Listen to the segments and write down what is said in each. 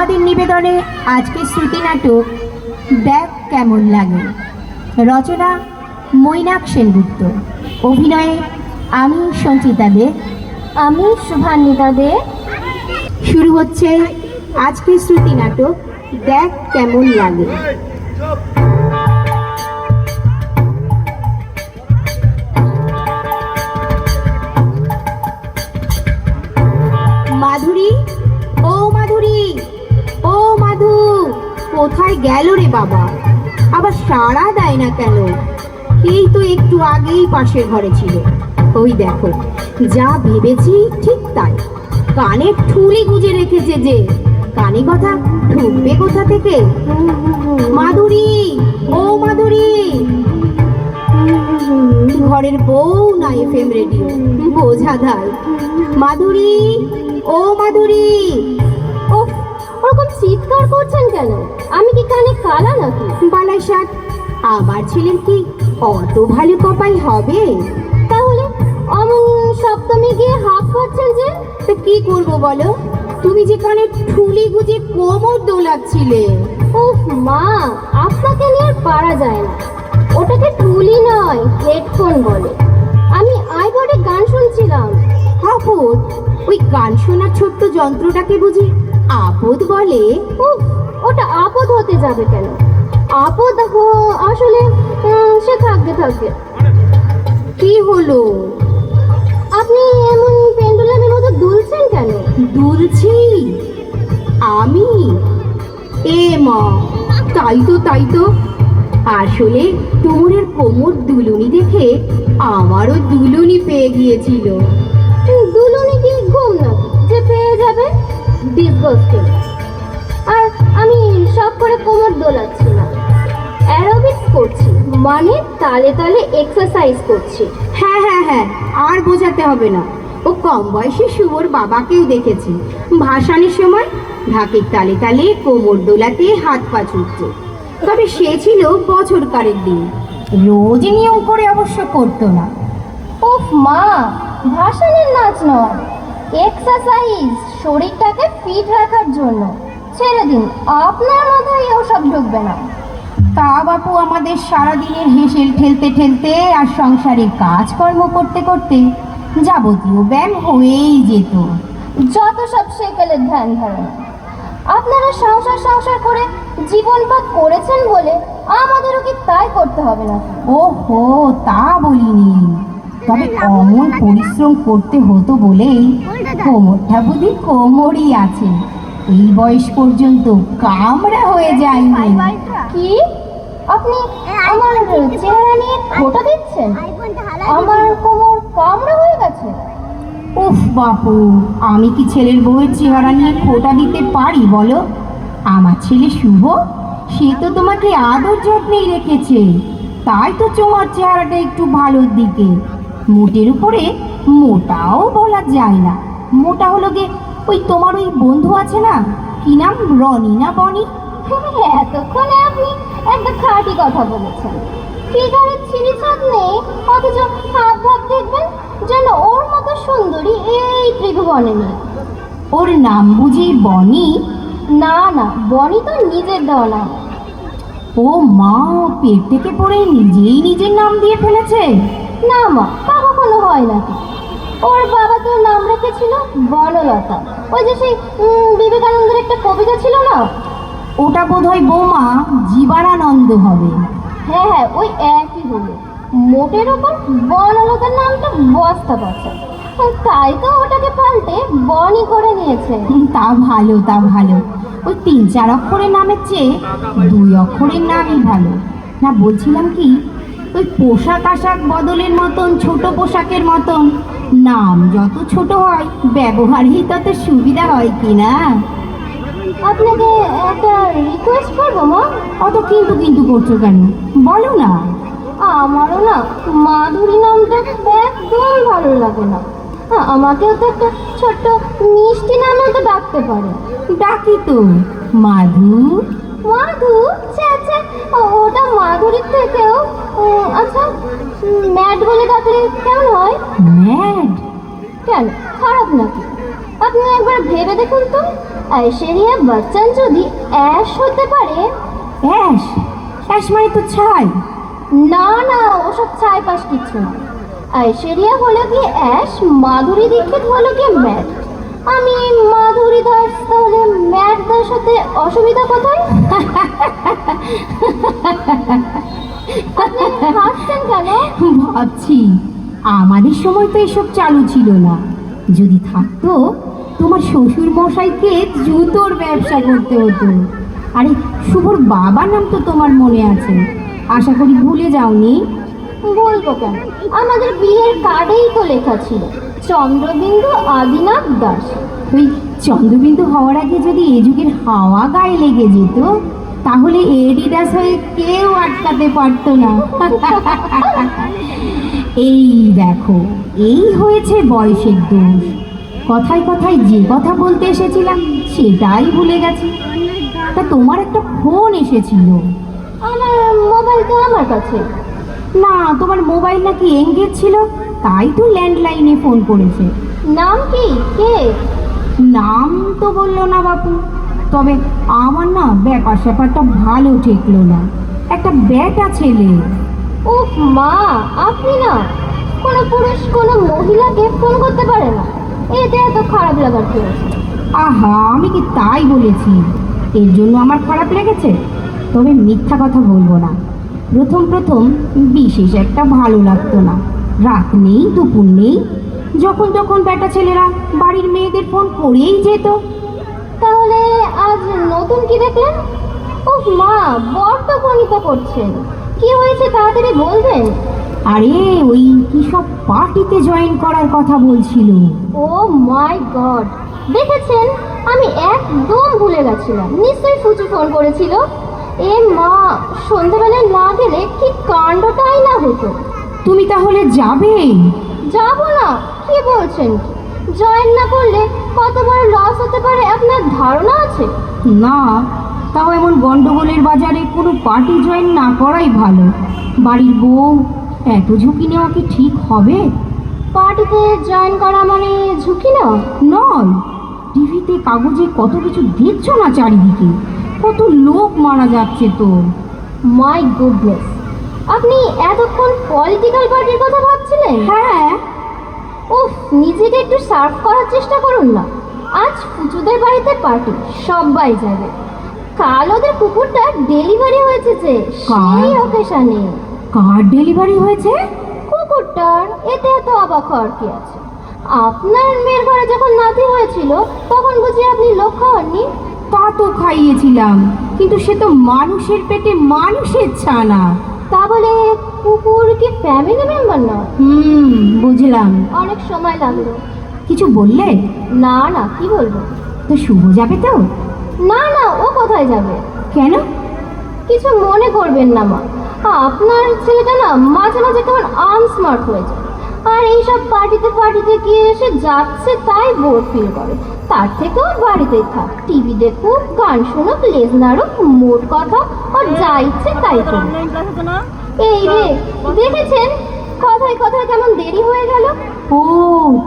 আমাদের নিবেদনে আজকের শ্রুতি নাটক দেখ কেমন লাগে। রচনা মৈনাক সেনগুপ্ত, অভিনয়ে আমি সঞ্চিতা দে, আমি শুভান্বিতা দে। শুরু হচ্ছে আজকের শ্রুতি নাটক দেখ কেমন লাগে। মাধুরী, ও মাধুরী, ও মাধু, কোথায় গেল রে বাবা? আবার সাড়া দেয় না কেন? এই তো একটু আগেই পাশের ঘরে ছিল। ওই দেখো, যা ভেবেছি ঠিক তাই। কানে ঠুলি গুজে রেখেছে যে, কানে কথা ঢুকবে কোথা থেকে? মাধুরী, ও মাধুরী, ঘরের বউ না এফএম রেডিও, বোঝা ধায়। মাধুরী, ও মাধুরী। ওহ, ওরকম চিৎকার করছেন কেন? আমি কি কানে কালা নাকি? বালাই ষাট, আমার ছেলের কি অত ভালো কপাল হবে? তাহলে অমন সপ্তমী গিয়ে হাঁক পাচ্ছেন যে? তা কি করবো বলো? তুমি যে কানে ঠুলি গুজে কোমর দোলাচ্ছিলে। ওহ মা, আপনাকে নিয়ে আর পারা যায় না। ওটাকে টুলি নয়, হেডফোন বলে। আমি আইপডে গান শুনছিলাম। আপদ? ওই গান শোনার ছোট্ট যন্ত্রটাকে বুঝি আপদ বলে? উফ, ওটা আপদ হতে যাবে কেন? আপদ আসলে সে থাকবে থাকবে। কি হলো? আপনি এমন পেন্ডুলামের মতো দুলছেন কেন? দুলছি আমি? এ মা, তাই তো তাই তো। আসলে তোমরের কোমর দুলুনি দেখে আমারও দুলুনি পেয়ে গিয়েছিল। দুলুনি কি ঘুম নাকি যে পেয়ে যাবে? ডিসগাস্টিং। আর আমি সব করে কোমর দোলাচ্ছি না, অ্যারোবিক্স করছি, মানে তালে তালে এক্সারসাইজ করছি। হ্যাঁ হ্যাঁ হ্যাঁ, আর বোঝাতে হবে না। ও কম বয়সী শুভর বাবাকেও দেখেছি ভাসানের সময় ঢাকের তালে তালে কোমর দোলাতে হাত পা ছুটছে। তবে সে ছিল বছরকারের দিন, রোজ নিয়ম করে অবশ্য করতো না। উফ মা, ভাসানের নাচ নয়, এক্সারসাইজ, শরীরটাকে ফিট রাখার জন্য। ছেড়ে দিন, আপনার মাথায় ওসব ঢুকবে না। তা বাপু, আমাদের সারাদিনের হেসেল ঠেলতে ঠেলতে আর সংসারের কাজকর্ম করতে করতে যাবতীয় ব্যায়াম হয়েই যেত। যত সব সেকেলের ধ্যান ধারণা। আপনারা সংসার সংসার করে জীবনপাত করেছেন বলে আমাদেরও কি তাই করতে হবে না? ওহো, তা বলিনি। তবে অমন পরিশ্রম করতে হতো বলেই কোমরটা বুঝি কোমরই আছে, এই বয়স পর্যন্ত কামড়া হয়ে যায়নি। কি? আপনি আমার চেহারা নিয়ে খোঁটা দিচ্ছেন? আমার কোমর কামড়া হয়ে গেছে? উফ বাপু, আমি কি ছেলের বউয়ের চেহারা নিয়ে খোঁটা দিতে পারি বলো? আমার ছেলে শুভ, সে তো তোমাকে আদর যত্নেই রেখেছে, তাই তো তোমার চেহারাটা একটু ভালোর দিকে। মোটের উপরে মোটাও বলা যায় না। মোটা হলো গে ওই তোমার ওই বন্ধু আছে না, কি নাম, রনি না বনি? এতক্ষণে আপনি একটা খাঁটি কথা বলেছেন। ফিগারের ছিঁড়িছাপ নেই, অথচ হাত ভাব দেখবেন যেন ওর মতো সুন্দরী এই ত্রিভুবনে নেই। ওর নাম বুঝি বনি? না না, বনি তো নিজের দেওয়া নাম। ও মা, পেট থেকে পড়ে নিজেই নিজের নাম দিয়ে ফেলেছে? না মা, তা কখনো হয় নাকি? ওর বাবা তো নাম রেখেছিল বনলতা। ওই যে সেই বিবেকানন্দের একটা কবিতা ছিল না? ওটা বোধহয় বৌমা জীবনানন্দ হবে। হ্যাঁ হ্যাঁ, ওই একই হলো। মোটের ওপর বনলতার নামটা বস্তা পচা, তাই তো ওটাকে পাল্টে বনি করে নিয়েছে। তা ভালো, তা ভালো। ওই 3-4 অক্ষরের নামের চেয়ে 2 অক্ষরের নামই ভালো। না, বলছিলাম কি, ওই পোশাক আশাক বদলের মতন, ছোট পোশাকের মতন নাম যত ছোট হয় ব্যবহারই তত সুবিধা হয় কি না? আপনাকে একটা রিকোয়েস্ট করবো মা। অত কিন্তু কিন্তু করছো কেন, বলো না। আমারও না মাধুরী নামটা একদম ভালো লাগে না। আমাকেও তো একটা ছোট্ট মিষ্টি নামেও তো ডাকতে পারে। ডাকি তো, মাধু। মাধু? আচ্ছা, ওটা মাধুরীর থেকেও আচ্ছা ম্যাড বলে ডাকলে কেমন হয়? ম্যাড? কেন, খারাপ নাকি? আপনি একবার ভেবে দেখুন তো, ঐশ্বরিয়া বচ্চন যদি অ্যাশ হতে পারে। অ্যাশ? অ্যাশ মানে তো ছাই। না না, ওসব ছাই পাশ কিছু না। ঐশ্বরিয়া হলো কি অ্যাশ, মাধুরী দীক্ষিত হলো কি ম্যাট। আমি মাধুরী দাস, তাহলে ম্যাট দাস হতে অসুবিধা কোথায়? আপনি হাসছেন কেন? ভাবছি আমাদের সময় তো এসব চালু ছিল না। যদি থাকতো তোমার শ্বশুর মশাইকে জুতোর ব্যবসা করতে হতো। আরে শুভর বাবার নাম তো তোমার মনে আছে, আশা করি ভুলে যাওনি। বলবো কেন, আমাদের বিয়ের কার্ডেই তো লেখা ছিল চন্দ্রবিন্দু আদিনাথ দাস। ওই চন্দ্রবিন্দু হওয়ার আগে যদি এ যুগের হাওয়া গায়ে লেগে যেত, তাহলে এডিডাস হয়ে কেউ আটকাতে পারতো না। এই দেখো, এই হয়েছে বয়সের দোষ। কথায় কথায় যে কথা বলতে এসেছিলাম সেটাই ভুলে গেছি। তা তোমার একটা ফোন এসেছিল। আমার মোবাইল তো আমার কাছে। না, তোমার মোবাইল নাকি এঙ্গেজ ছিল, তাই তো ল্যান্ডলাইনে ফোন করেছে। নাম কি? কে? নাম তো বললো না বাপু, তবে আমার না ব্যাপার স্যাপারটা ভালো ঠেকলো না। একটা ব্যাটা ছেলে। উফ মা, আপনি না কোনো পুরুষ কোনো মহিলাকে ফোন করতে পারে না, এতে এত খারাপ লাগার কি আছে? আহা, আমি কি তাই বলেছি? এর জন্য আমার খারাপ লেগেছে? তবে মিথ্যা কথা বলবো না, প্রথম প্রথম বিশেষ একটা ভালো লাগতো না। রাত নেই দুপুর নেই, যখন তখন ব্যাটা ছেলেরা বাড়ির মেয়েদের ফোন করেই যেত। তাহলে আজ নতুন কি দেখলেন? উফ মা, বড্ড ফোনিতা করছেন। কি হয়েছে তাড়াতাড়ি বলবেন। আরে ওই কি সব পার্টিতে জয়েন করার কথা বলছিল। ও মাই গড, দেখেছেন আমি একদম ভুলে গেছিলাম, নিশ্চয়ই ফুচু ফোন করেছিল। এ মা, সন্ধ্যেবেলায় না গেলে কি কাণ্ডটাই না হতো। তুমি তাহলে যাবে? যাবো না? কি বলছেন? জয়েন না করলে কত বড় লস হতে পারে আপনার ধারণা আছে? না, তাও এমন গন্ডগোলের বাজারে কোনো পার্টি জয়েন না করাই ভালো। বাড়ির বউ এত ঝুঁকি নেওয়া কি ঠিক হবে? পার্টিতে জয়েন করা মানে ঝুঁকি না? নয়, টিভিতে কাগজে কত কিছু দেখছো না চারিদিকে, কত লোক মারা যাচ্ছে তো। মাই গুডনেস, আপনি এতক্ষণ পলিটিক্যাল পার্টির কথা ভাবছিলেন? হ্যাঁ। উফ, নিজেকে একটু সার্ভ করার চেষ্টা করুন না। আজ ফুচুদের বাড়িতে পার্টি, সবাই যাবে। কাল ওদের কুকুরটা ডেলিভারি হয়েছে যে, সেই অকেশনে। কার ডেলিভারি হয়েছে? কুকুরটার, এতে এত অবাক হওয়ার কি আছে? আপনার মেয়ের ঘরে যখন নাতি হয়েছিল তখন বুঝি আপনি লক্ষ্য হননি? তা তো খাইয়েছিলাম, কিন্তু সে তো মানুষের পেটে মানুষের ছানা। তা বলে কুকুর কি ফ্যামিলি মেম্বার না? বুঝলাম। অনেক সময় লাগলো। কিছু বললে? না না, কি বলবো। তো শুভ যাবে তো? না না, ও কোথায় যাবে? কেন? কিছু মনে করবেন না মা, আপনার ছেলেটা না মাঝে মাঝে কেমন আনস্মার্ট হয়ে যায়। আর এইসব পার্টিতে গিয়ে এসে যাচ্ছে তাই বোর ফিল করে। তার থেকেও বাড়িতেই থাক, টিভি দেখুক, গান শুনুক, লেজ নাড়ুক, মোট কথা আর যা ইচ্ছে তাই করুক। এই রে, দেখেছেন কথায় কথায় কেমন দেরি হয়ে গেল? ও,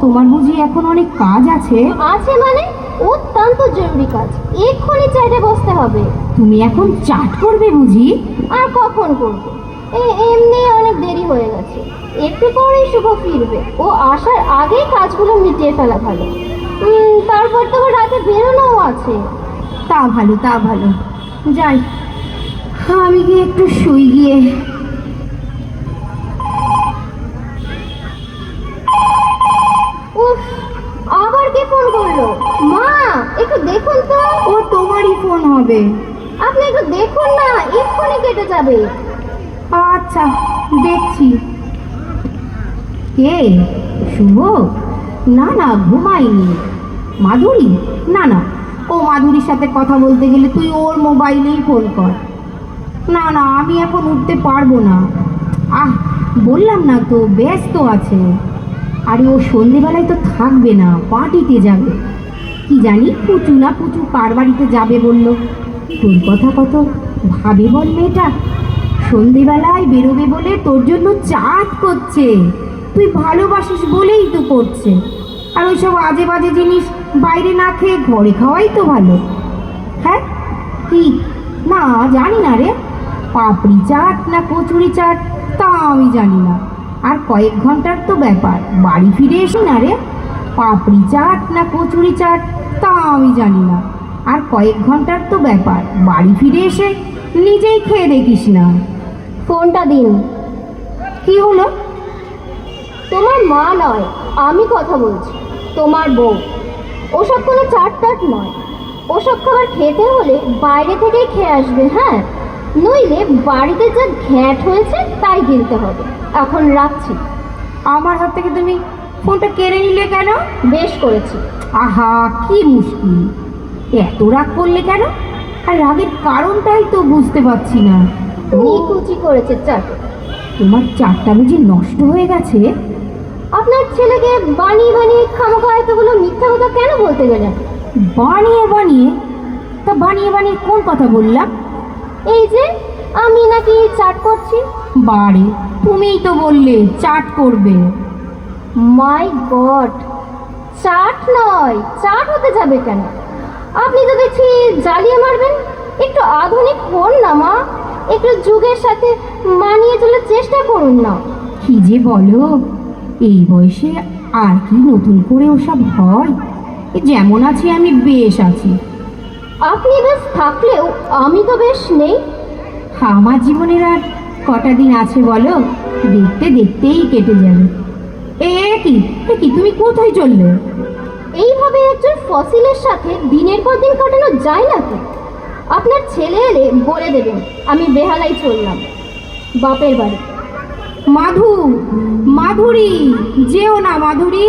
তোমার বুঝি এখন অনেক কাজ আছে? আছে মানে অত্যন্ত জরুরি কাজ, এক্ষুনি চাইতে বসতে হবে। তুমি এখন চাট করবে বুঝি? আর কখন করবো, এমনি অনেক দেরি হয়ে গেছে। একটু পরেই শুভ ফিরবে, ও আসার আগেই কাজগুলো মিটিয়ে ফেলা ভালো। তারপর তো রাতে বেরোনোও আছে। তা ভালো, তা ভালো। যাই, আমি গিয়ে একটু শুই গিয়ে। উফ, আবার কে ফোন করলো? মা, একটু দেখুন তো। ও তোমারই ফোন হবে। আপনি একটু দেখুন না, এক্ষুনি কেটে যাবে। আচ্ছা, দেখছি। কে? শুভ? না না, ঘুমাইনি। মাধুরী? না না, ও মাধুরীর সাথে কথা বলতে গেলে তুই ওর মোবাইলেই ফোন কর। না না, আমি এখন উঠতে পারবো না। বললাম না তো, ব্যস্ত আছে। আরে ও সন্ধেবেলায় তো থাকবে না, পার্টিতে যাবে। কি জানি পুচু না পুচু কার বাড়িতে যাবে বললো। তোর কথা কত ভাবে বল মেয়েটা। সন্ধেবেলায় বেরোবে বলে তোর জন্য চাট করছে, তুই ভালোবাসিস বলেই তো করছে। আর ওইসব আজে বাজে জিনিস বাইরে না খেয়ে ঘরে খাওয়াই তো ভালো। হ্যাঁ কি না জানি না রে, পাপড়ি চাট না কচুরি চাট তা আমি জানি না, আর কয়েক ঘন্টার তো ব্যাপার, বাড়ি ফিরে এসি না রে, পাপড়ি চাট না কচুরি চাট তা আমি জানি না, আর কয়েক ঘন্টার তো ব্যাপার, বাড়ি ফিরে এসে নিজেই খেয়ে দেখিস না। ফোনটা দিন। কি হলো? তোমার মা নয়, আমি কথা বলছি, তোমার বউ। ওসব কোনো চাট টাট নয়, ওসব খাবার খেতে হলে বাইরে থেকেই খেয়ে আসবে। হ্যাঁ, নইলে বাড়িতে যা ঘ্যাট হয়েছে তাই কিনতে হবে। এখন রাখছি। আমার হাত থেকে তুমি ফোনটা কেড়ে নিলে কেন? বেশ করেছি। আহা কি মুশকিল, এত রাগ করলে কেন? আর রাগের কারণটাই তো বুঝতে পারছি না। ও, নিকুচি করেছে চাট। তোমার চারটা বুঝি নষ্ট হয়ে গেছে? আপনার ছেলেকে বানিয়ে বানিয়ে খামোখা এতগুলো মিথ্যা কথা কেন বলতে গেলেন? বানিয়ে বানিয়ে? তা বানিয়ে বানিয়ে কোন কথা বললাম? এই যে আমি নাকি চাট করছি। বারে, তুমিই তো বললে চাট করবে। মাই গড, চাট নয়, চাট হতে যাবে কেন? আপনি তো দেখছি জ্বালিয়ে মারবেন। একটু আধুনিক হন না মা, একটু যুগের সাথে মানিয়ে চলার চেষ্টা করুন না। কি যে বলো, এই বয়সে আর কি নতুন করে ওসব হয়? যেমন আছি আমি বেশ আছি। আপনি বেশ থাকলেও আমি তো বেশ নেই। আমার জীবনের আর কটা দিন আছে বলো, দেখতে দেখতেই কেটে যাবে। এ কি তুমি কোথায় চললে? এইভাবে একজন ফসিলের সাথে দিনের পর দিন কাটানো যায় নাকি? আপনার ছেলে এলে বলে দেবেন আমি বেহালাই চললাম বাপের বাড়ি। মাধু, মাধুরী, যেও না মাধুরী।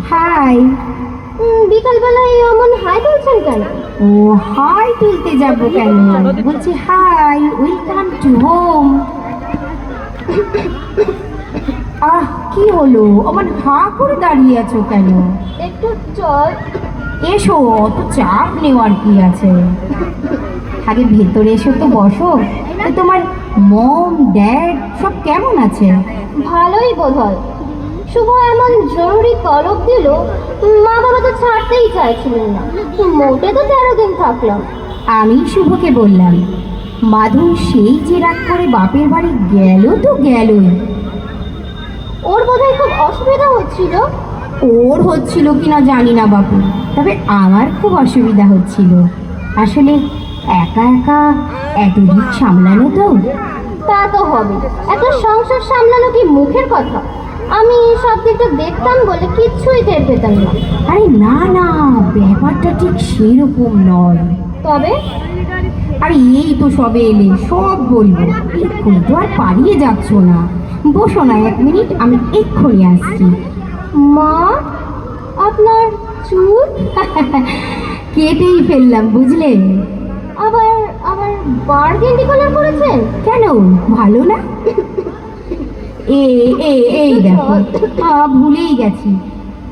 হাই। বিকালবেলায় এমন হাই বলছেন কেন? ও হাই তুলতে যাব কেন, বলছি হাই, ওয়েলকাম টু হোম। আহ কি হলো, আমার হা করে দাঁড়িয়ে আছো কেন? একটু চল। এসো, অত চাপ নেওয়ার কি আছে, আগে ভেতরে এসো তো বসো। তো তোমার মম ড্যাড সব কেমন আছে? ভালোই বোধ হয়। শুভ এমন জরুরি তলব দিল, মা বাবা তো ছাড়তেই চাইছিলেন না। মোটে তো 13 দিন থাকলাম। আমি শুভকে বললাম, মাধু সেই যে রাগ করে বাপের বাড়ি গেল তো গেলই। ওর বোধহয় খুব অসুবিধা হচ্ছিল। ওর হচ্ছিল কিনা জানি না বাপু, তবে আমার খুব অসুবিধা হচ্ছিল। আসলে একা একা এত দিক সামলানো তো। তা তো হবে, এত সংসার সামলানো কি মুখের কথা? আমি সব দিকটা দেখতাম বলে কিচ্ছুই টের পেতাম না। আরে না না, ব্যাপারটা ঠিক সেরকম নয়। তবে আরে এই তো সবে এলে, সব বলবো, এক্ষুনি তো আর পালিয়ে যাচ্ছ না। বসো না 1 মিনিট, আমি এক্ষুনি আসছি। মা, আপনার চুল কেটেই ফেললাম বুঝলে। আবার আবার বার্গেন্ডি কালার করেছেন কেন, ভালো না? এই দেখো, ভুলেই গেছি।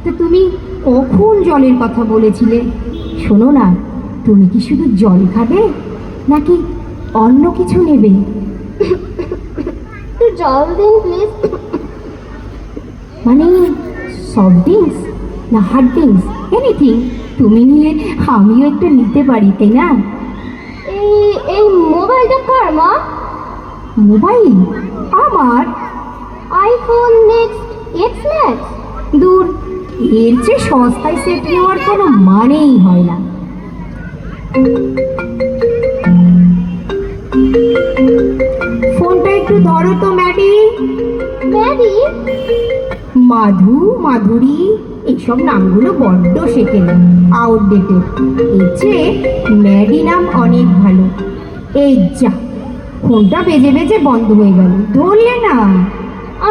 তো তুমি কখন জলের কথা বলেছিলে? শোনো না, তুমি কি শুধু জল খাবে নাকি অন্য কিছু নেবে? একটু জল দিন প্লিজ। মানে সফট ড্রিঙ্কস না হার্ড ড্রিঙ্কস, এনিথিং। তুমি নিলে আমিও একটু নিতে পারি, তাই না? এই এই মোবাইলটা কার মা? মোবাইল আমার? IPhone next x max? দূর, এর চেয়ে সস্তায় সেট নেওয়ার কোনো মানেই হয় না। ফোনটা একটু ধরো তো ম্যাডি। ম্যাডি? মাধু, মাধুরী, এইসব নামগুলো বড্ড শেখেন, আউটডেটেড। এর চেয়ে ম্যাডি নাম অনেক ভালো। এই যা, ফোনটা বেজে বেজে বন্ধ হয়ে গেল, ধরলে না।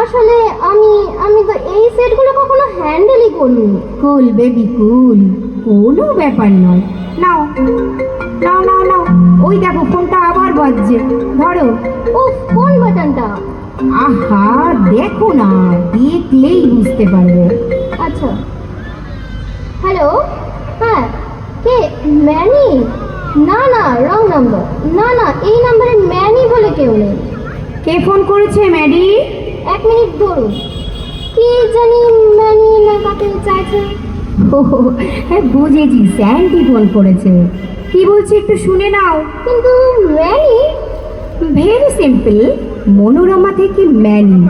আসলে আমি আমি তো এই সেটগুলো কখনো হ্যান্ডেলই করিনি। কুল বেবি কুল, কোনো ব্যাপার নয়। নাও নাও নাও নাও, ওই দেখো ফোনটা আবার বাজছে, ধরো। ও কোন বাটনটা? আহা দেখো না, দেখলেই বুঝতে পারবে। আচ্ছা, হ্যালো, হ্যাঁ কে? ম্যানি? না না, রং নাম্বার। না না, এই নাম্বারে ম্যানি বলে কেউ নেই। কে ফোন করেছে ম্যাডি? 1 মিনিট ধরুন। কি জানি ম্যানি না কাকে চাইছে। ও হ্যাঁ, বুঝেছি, স্যান্ডি ফোন করেছে। কি বলছে একটু শুনে নাও। কিন্তু ম্যানি? ভেরি সিম্পল, মনোরমা থেকে ম্যানি,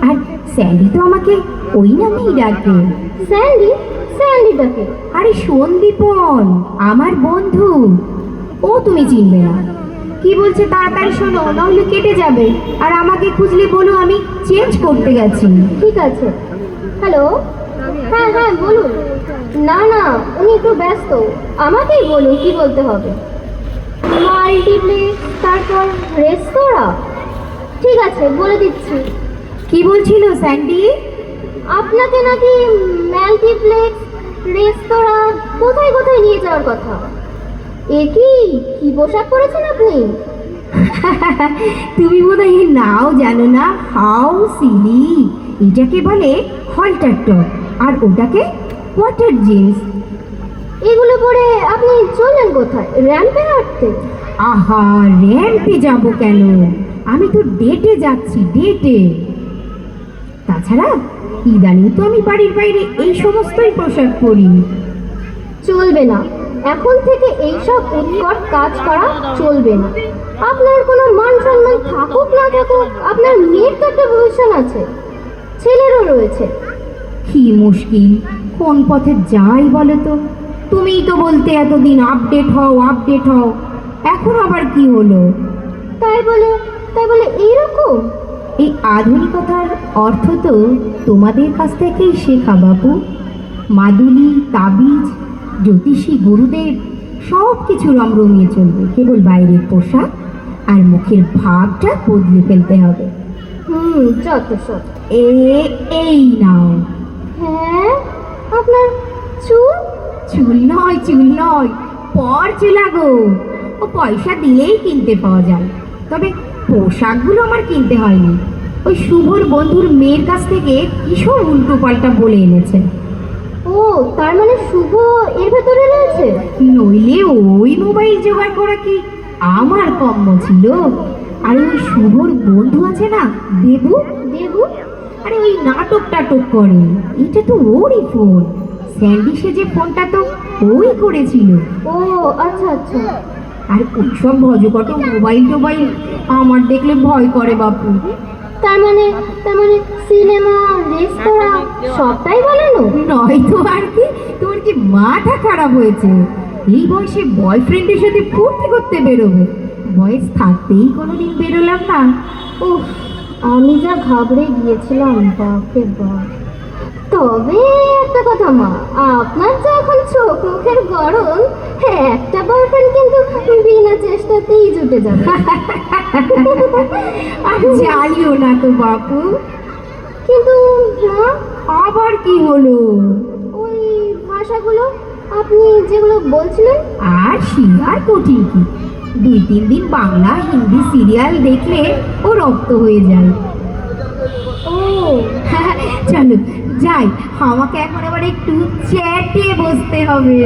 আর স্যান্ডি তো আমাকে ওই নামেই ডাকে। স্যান্ডি? স্যান্ডিটাকে? আরে সন্দীপন, আমার বন্ধু, ও তুমি চিনবে না। কি বলছে তাড়াতাড়ি শোনো, নাহলে কেটে যাবে। আর আমাকে খুঁজলে বলো আমি চেঞ্জ করতে গেছি। ঠিক আছে। হ্যালো, হ্যাঁ হ্যাঁ বলুন। না না, উনি একটু ব্যস্ত। আমাকেই বলুন কি বলতে হবে। মাল্টিপ্লেক্স, তারপর রেস্তোরাঁ। ঠিক আছে, বলে দিচ্ছি। কি বলছিল স্যান্ডি? আপনাকে নাকি মাল্টিপ্লেক্স, রেস্তোরাঁ, কোথায় কোথায় নিয়ে যাওয়ার কথা। এ কি কি পোশাক পরেছেন আপনি? তুমি বোধহয় এর নাও জানো না। How silly! এটাকে বলে হল্টার টপ, আর ওটাকে ওয়াটার জিন্স। এগুলো পরে আপনি চললেন কোথায়? র্যাম্পে হাঁটতে? আহা, র্যাম্পে যাব কেন? আমি তো ডেটে যাচ্ছি, ডেটে। তাছাড়া ইদানিং তো আমি বাড়ির বাইরে এই সমস্তই পোশাক পরি। চলবে না, এখন থেকে এইসব উৎকট কাজ করা চলবে না। আপনার কোনো মান সম্মান থাকুক না থাকুক, আপনার মেয়ের তো একটা ভবিষ্যৎ আছে, ছেলেরও রয়েছে। কি মুশকিল, কোন পথে যাই বলো তো? তুমিই তো বলতে এতদিন আপডেট হও, আপডেট হও। এখন আবার কি হলো? তাই বলে এইরকম? এই আধুনিকতার অর্থ তো তোমাদের কাছ থেকেই শেখা বাবু। মাদুলি, তাবিজ, জ্যোতিষী, গুরুদেব সব কিছু রমরমিয়ে চলবে, কেবল বাইরের পোশাক আর মুখের ভাবটা বদলে ফেলতে হবে। যত সব। এই নাও। হ্যাঁ, আপনার চুল? চুল নয়, চুল নয়, পর চুলা গো। ও পয়সা দিলেই কিনতে পাওয়া যায়। তবে পোশাকগুলো আমার কিনতে হয়নি, ওই শুভর বন্ধুর মেয়ের কাছ থেকে কিসব উল্টো পাল্টা বলে এনেছে। ও, তার মানে শুভ এর ভেতরে রয়েছে? নইলে ওই মোবাইল জোগাড় করা কি আমার কম্ম ছিল? আর ওই শুভর বন্ধু আছে না, দেবু। দেবু? আরে ওই নাটক টাটক করে, এটা তো ওরই ফোন। স্যান্ডি সে যে ফোনটা তো ওই করেছিল। ও আচ্ছা আচ্ছা। আর ওইসব ভজকট মোবাইল টোবাইল আমার দেখলে ভয় করে বাপু। তার মানে সিনেমা, রেস্তোরাঁ সবটাই বানানো? নয়তো আর কি, তোমার কি মাথা খারাপ হয়েছে? এই বয়সে বয়ফ্রেন্ডের সাথে ফুর্তি করতে বেরোবে? বয়স থাকতেই কোনোদিন বেরোলাম না। উফ, আমি যা ঘাবড়ে গিয়েছিলাম, বাপরে বাপ। তবে একটা কথা মা, আপনার যে এখন চোখ মুখের গরম, একটা বয়ফ্রেন্ড কিন্তু বিনা চেষ্টাতেই জুটে যাবে। আর জ্বালিও না তো বাপু। কিন্তু মা, আবার কি হলো? ওই ভাষাগুলো আপনি যেগুলো বলছিলেন। আর শিয়ার কঠিন কি, 2-3 দিন বাংলা হিন্দি সিরিয়াল দেখলে ও রক্ত হয়ে যায়। ও চলো যাই, আমাকে এখন আবার একটু চ্যাটে বসতে হবে।